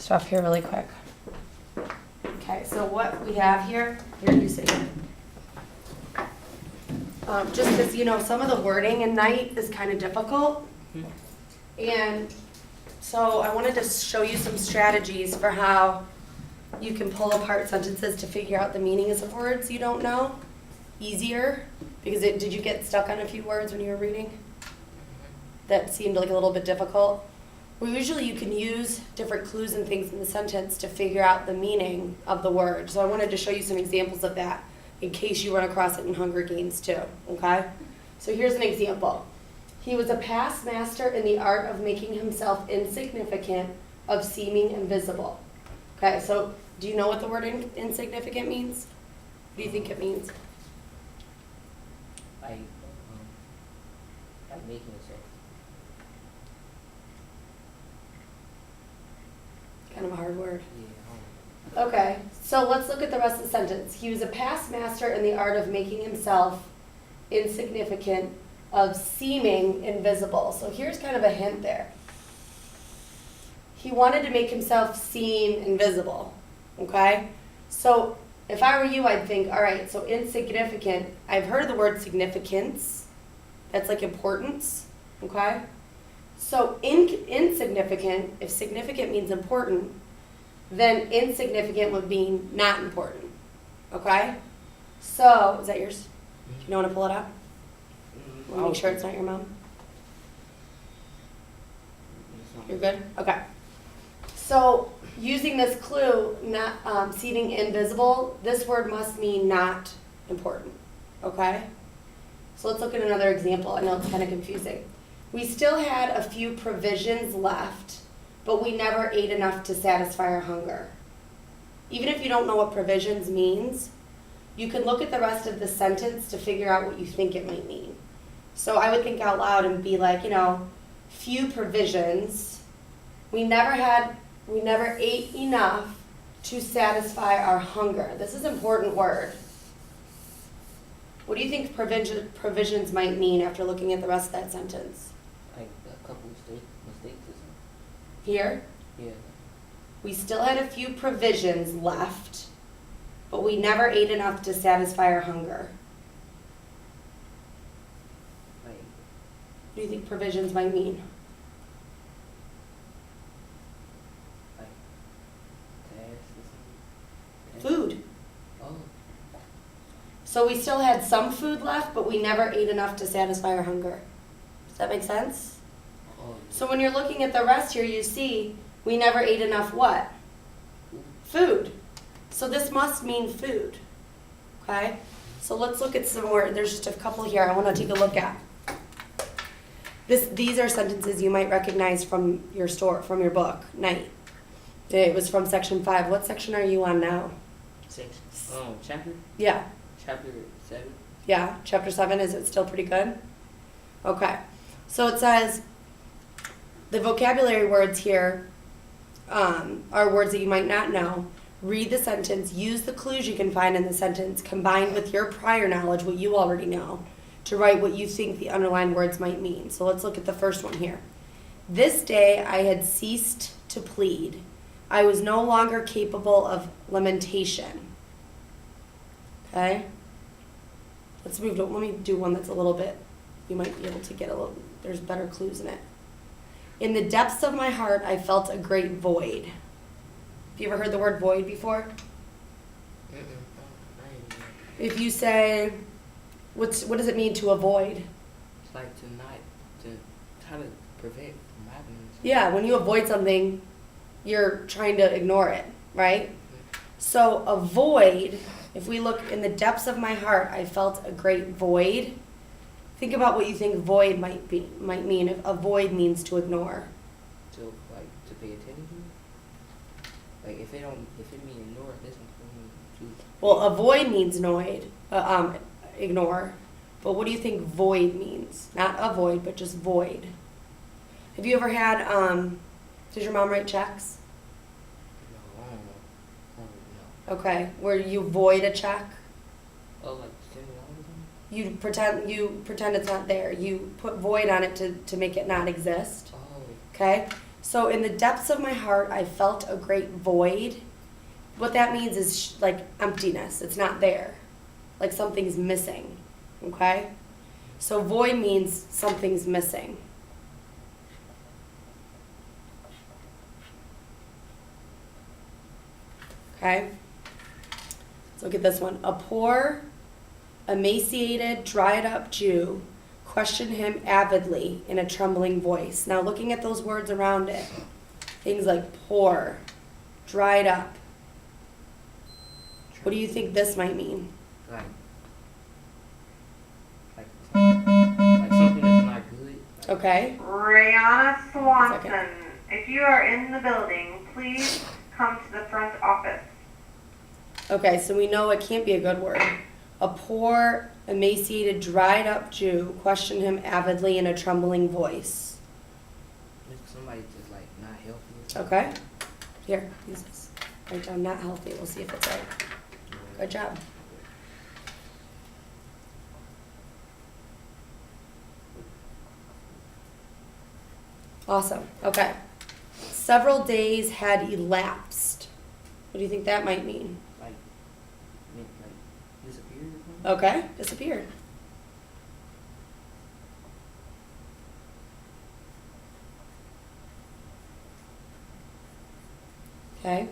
stuff here really quick. Okay, so what we have here you sit here. Just because, you know, some of the wording in night is kind of difficult. And so I wanted to show you some strategies for how you can pull apart sentences to figure out the meanings of words you don't know easier. Because did you get stuck on a few words when you were reading that seemed like a little bit difficult? Well, usually you can use different clues and things in the sentence to figure out the meaning of the word. So I wanted to show you some examples of that in case you run across it in Hunger Games too, okay? So here's an example. He was a past master in the art of making himself insignificant, of seeming invisible. Okay, so do you know what the word insignificant means? What do you think it means? Like making yourself. Kind of a hard word. Yeah. Okay, so let's look at the rest of the sentence. He was a past master in the art of making himself insignificant, of seeming invisible. So here's kind of a hint there. He wanted to make himself seem invisible, okay? So if I were you, I'd think, all right, so insignificant, I've heard of the word significance. That's like importance, okay? So insignificant, if significant means important, then insignificant would mean not important, okay? So, is that yours? Do you know want to pull it up? Want to make sure it's not your mom? You're good? Okay. So, using this clue, not seeming invisible, this word must mean not important, okay? So let's look at another example. I know it's kind of confusing. We still had a few provisions left, but we never ate enough to satisfy our hunger. Even if you don't know what provisions means, you can look at the rest of the sentence to figure out what you think it might mean. So I would think out loud and be like, you know, few provisions. We never ate enough to satisfy our hunger. This is an important word. What do you think provisions might mean after looking at the rest of that sentence? Like a couple mistakes or something. Here, Yeah. we still had a few provisions left, but we never ate enough to satisfy our hunger. Like What do you think provisions might mean? tasks or something. Food. Oh. So we still had some food left, but we never ate enough to satisfy our hunger. Does that make sense? Oh. So when you're looking at the rest here, you see we never ate enough what? Food. So this must mean food. Okay? So let's look at some more. There's just a couple here I want to take a look at. These are sentences you might recognize from your book, Night. It was from section 5. What section are you on now? 6. Chapter? Yeah. Chapter 7. Yeah, chapter 7. Is it still pretty good? Okay. So it says the vocabulary words here are words that you might not know. Read the sentence, use the clues you can find in the sentence, combined with your prior knowledge, what you already know, to write what you think the underlined words might mean. So let's look at the first one here. This day I had ceased to plead. I was no longer capable of lamentation. Okay? Let me do one that's a little bit, you might be able to get there's better clues in it. In the depths of my heart, I felt a great void. Have you ever heard the word void before? If you say, what does it mean to avoid? It's like to try to prevent from happening. Yeah, when you avoid something, you're trying to ignore it, right? So avoid, if we look in the depths of my heart, I felt a great void. Think about what you think void might mean. If avoid means to ignore. To pay attention to. Like if it means ignore, this one's to. Well, avoid means ignore. But what do you think void means? Not avoid, but just void. Have you ever had, does your mom write checks? No, I don't know. Okay, where you void a check? Oh, like $10 or something? You pretend it's not there. You put void on it to make it not exist. Oh. Okay? So in the depths of my heart, I felt a great void. What that means is like emptiness. It's not there. Like something's missing. Okay? So void means something's missing. Okay? Let's look at this one. A poor, emaciated, dried up Jew questioned him avidly in a trembling voice. Now, looking at those words around it, things like poor, dried up. What do you think this might mean? Like something that's not good. Like, Okay. Rihanna Swanson, Second. if you are in the building, please come to the front office. Okay, so we know it can't be a good word. A poor, emaciated, dried up Jew questioned him avidly in a trembling voice. if somebody just like not healthy. Or something. Okay? Here, use this. Write down not healthy. We'll see if it's right. Good job. Awesome. Okay. Several days had elapsed. What do you think that might mean? Like disappeared or something. Okay, disappeared. Okay.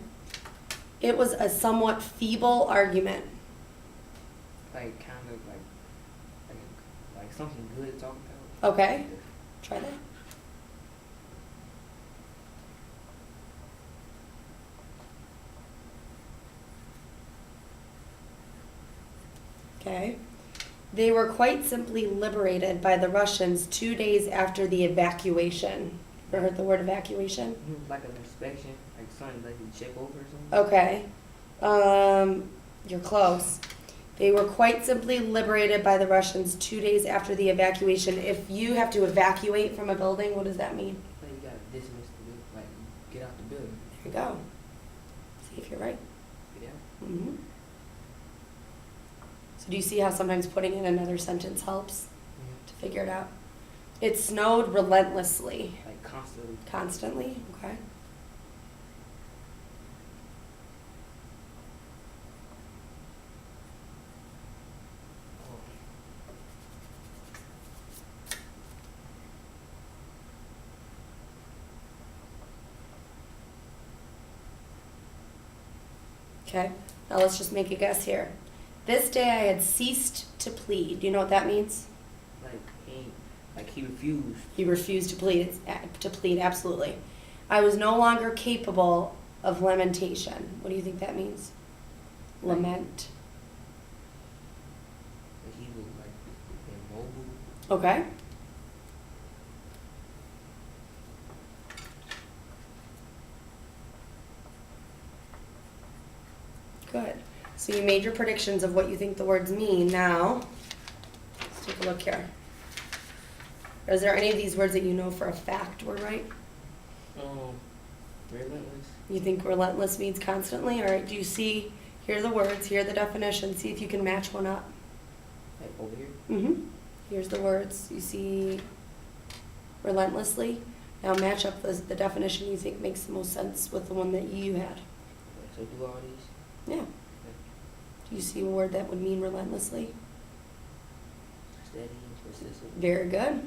It was a somewhat feeble argument. Like kind of like something good to talk about. Okay. Try that. Okay. They were quite simply liberated by the Russians 2 days after the evacuation. Ever heard the word evacuation? Like an inspection, like something like you check over or something. Okay. You're close. They were quite simply liberated by the Russians 2 days after the evacuation. If you have to evacuate from a building, what does that mean? Like you gotta dismiss the like get out the building. There you go. See if you're right. Get out. Mm-hmm. So do you see how sometimes putting in another sentence helps to figure it out? It snowed relentlessly. Like constantly. Constantly? Okay. Oh. Okay. Now let's just make a guess here. This day I had ceased to plead. Do you know what that means? Like he refused. He refused to plead. Absolutely. I was no longer capable of lamentation. What do you think that means? Lament. Like he was like immobile. Okay. Good. So you made your predictions of what you think the words mean. Now, let's take a look here. Is there any of these words that you know for a fact were right? Relentless. You think relentless means constantly? All right, do you see, here are the words, here are the definitions. See if you can match one up. Like over here. Mm-hmm. Here's the words. You see relentlessly. Now match up the definition you think makes the most sense with the one that you had. Okay, so do all these. Yeah. Do you see a word that would mean relentlessly? Steady and persistent. Very good.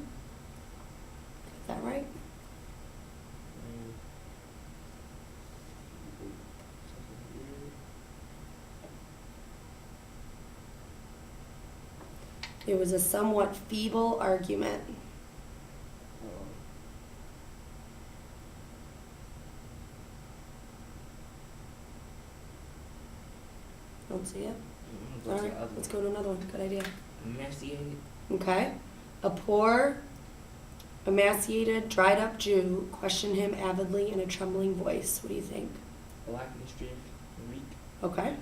Got that right? It was a somewhat feeble argument. Don't see it? All right, let's go to another one. Good idea. Emaciated. Okay. A poor, emaciated, dried up Jew questioned him avidly in a trembling voice. What do you think? Lacking strength. Weak. Okay.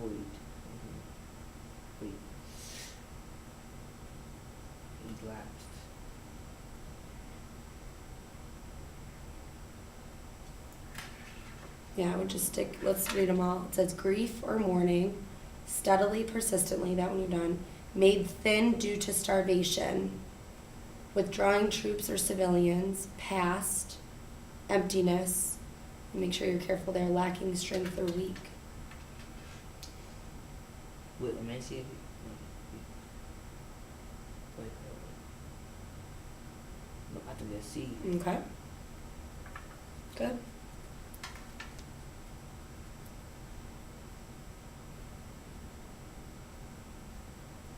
Void. Wait. Elapsed. Yeah, I would just stick, let's read them all. It says grief or mourning, steadily, persistently, that one you've done, made thin due to starvation, withdrawing troops or civilians, past, emptiness, make sure you're careful there, lacking strength or weak. With emaciated. Wait, no, I think that's C. Okay. Good.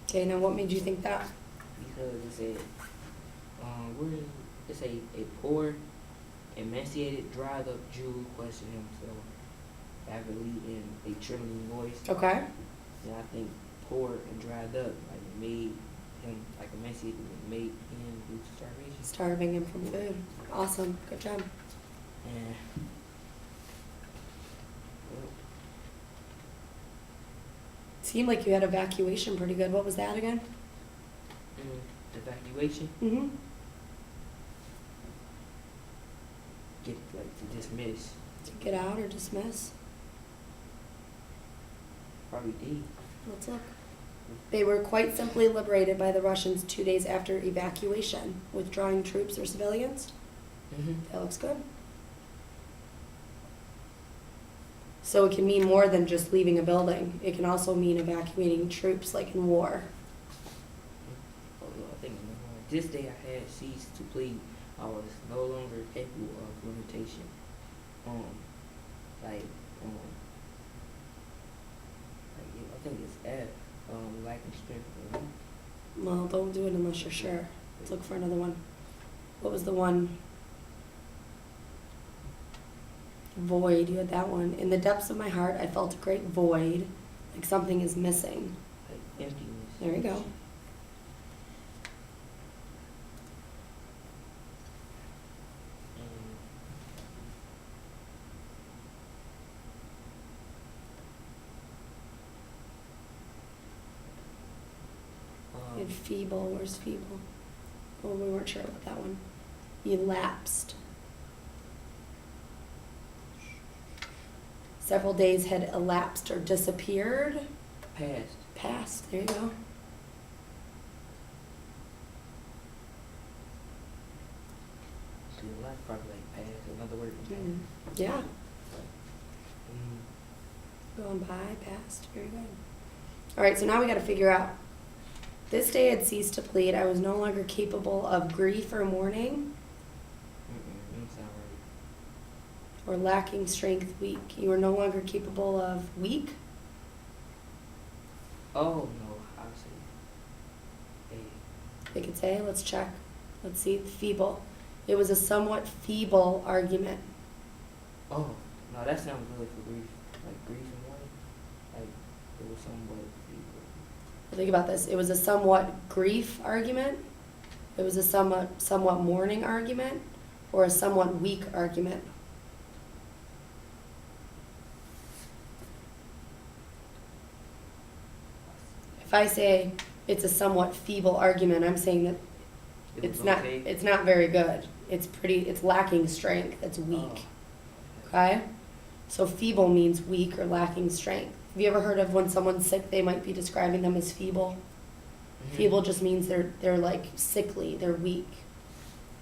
Okay, now what made you think that? Because it said, where is it say a poor, emaciated, dried up Jew questioned himself avidly in a trembling voice. Okay. And I think poor and dried up, like it made him like emaciated and made him due to starvation. Starving him from food. Awesome. Good job. And well, Seemed like you had evacuation pretty good. What was that again? evacuation, Mm-hmm. get like to dismiss. To get out or dismiss? Probably D. Let's look. They were quite simply liberated by the Russians 2 days after evacuation, withdrawing troops or civilians. Mm-hmm. That looks good. So it can mean more than just leaving a building. It can also mean evacuating troops like in war. I think this day I had ceased to plead. I was no longer capable of limitation. Like I think it's F. Lacking strength. Well, don't do it unless you're sure. Let's look for another one. What was the one? Void, you had that one. In the depths of my heart, I felt a great void, like something is missing. Like emptiness. There you go. You had feeble. Where's feeble? Oh, we weren't sure about that one. Elapsed. Several days had elapsed or disappeared. Past. Passed. There you go. See, a lot probably like past. Another word. Mm. Yeah. Mm. Going by, past. Very good. All right, so now we got to figure out. This day had ceased to plead. I was no longer capable of grief or mourning, Don't sound right. or lacking strength, weak. You were no longer capable of weak. Oh no, I would say A. They could say, let's check. Let's see, feeble. It was a somewhat feeble argument. Oh no, that sounds good for grief. Like grief and mourning. Like it was somewhat feeble. Think about this. It was a somewhat grief argument. It was a somewhat mourning argument, or a somewhat weak argument. If I say it's a somewhat feeble argument, I'm saying that It it's was not okay. it's not very good. It's lacking strength. It's weak. Okay? So feeble means weak or lacking strength. Have you ever heard of when someone's sick, they might be describing them as feeble? Mhm. Feeble just means they're like sickly, they're weak.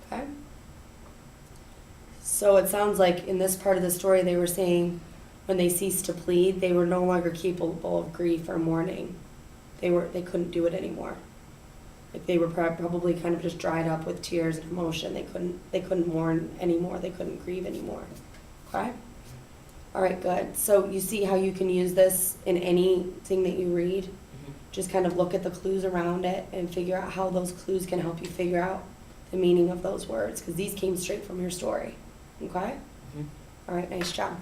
Okay? So it sounds like in this part of the story they were saying when they ceased to plead, they were no longer capable of grief or mourning. They couldn't do it anymore. Like they were probably kind of just dried up with tears and emotion. They couldn't mourn anymore. They couldn't grieve anymore. Okay? All right, good. So you see how you can use this in anything that you read? Mhm. Just kind of look at the clues around it and figure out how those clues can help you figure out the meaning of those words, because these came straight from your story. Okay? Mhm. All right, nice job.